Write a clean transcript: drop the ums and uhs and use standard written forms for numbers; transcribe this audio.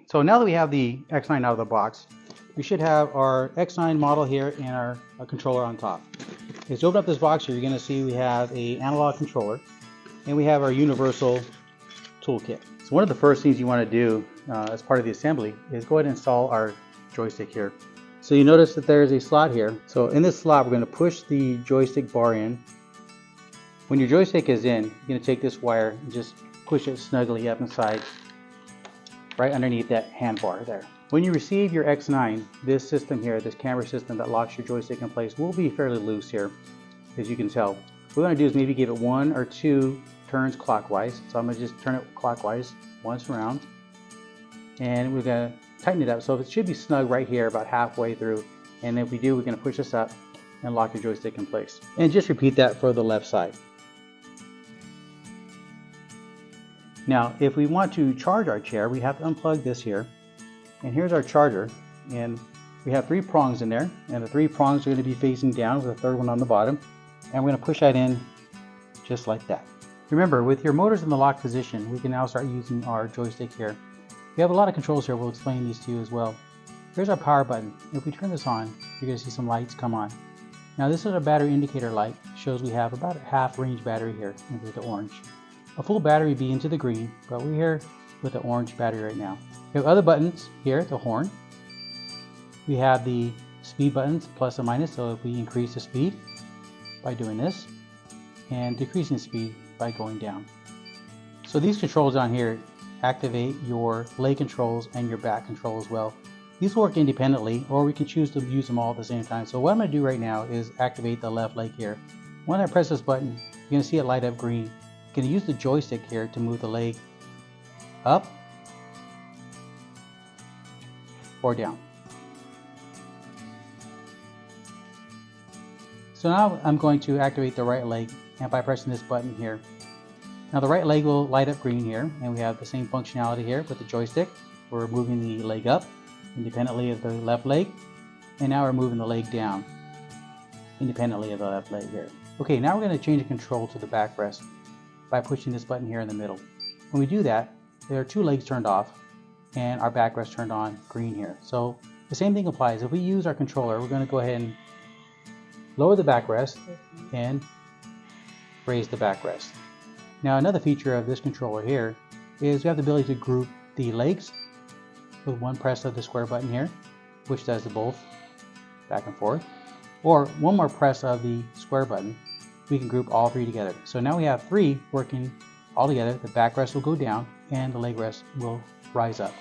so now that we have the X9 out of the box, we should have our X9 model here and our controller on top. Okay, so open up this box here, you're going to see we have an analog controller and we have our universal toolkit. So one of the first things you want to do as part of the assembly is go ahead and install our joystick here. So you notice that there's a slot here. So in this slot we're going to push the joystick bar in. When your joystick is in, you're going to take this wire and just push it snugly up inside, right underneath that handbar there. When you receive your X9, this system here, this camera system that locks your joystick in place, will be fairly loose here, as you can tell. What we want to do is maybe give it 1 or 2 turns clockwise. So I'm going to just turn it clockwise once around, and we're going to tighten it up. So it should be snug right here about halfway through, and if we do, we're going to push this up and lock your joystick in place. And just repeat that for the left side. Now, if we want to charge our chair, we have to unplug this here. And here's our charger. And we have 3 prongs in there. And the 3 prongs are going to be facing down with a 3rd one on the bottom. And we're going to push that in just like that. Remember, with your motors in the lock position, we can now start using our joystick here. We have a lot of controls here. We'll explain these to you as well. Here's our power button. If we turn this on, you're going to see some lights come on. Now, this is a battery indicator light. It shows we have about a half range battery here with the orange. A full battery would be into the green, but we're here with the orange battery right now. We have other buttons here, the horn. We have the speed buttons, plus and minus, so if we increase the speed by doing this, and decreasing the speed by going down. So these controls down here activate your leg controls and your back control as well. These work independently, or we can choose to use them all at the same time. So what I'm going to do right now is activate the left leg here. When I press this button, you're going to see it light up green. You can use the joystick here to move the leg up or down. So now I'm going to activate the right leg, and by pressing this button here. Now the right leg will light up green here, and we have the same functionality here with the joystick. We're moving the leg up independently of the left leg, and now we're moving the leg down independently of the left leg here. Okay, now we're going to change the control to the backrest by pushing this button here in the middle. When we do that, there are 2 legs turned off and our backrest turned on green here. So the same thing applies. If we use our controller, we're going to go ahead and lower the backrest and raise the backrest. Now another feature of this controller here is we have the ability to group the legs with 1 press of the square button here, which does the both back and forth, or 1 more press of the square button. We can group all 3 together. So now we have 3 working all together. The backrest will go down and the leg rest will rise up.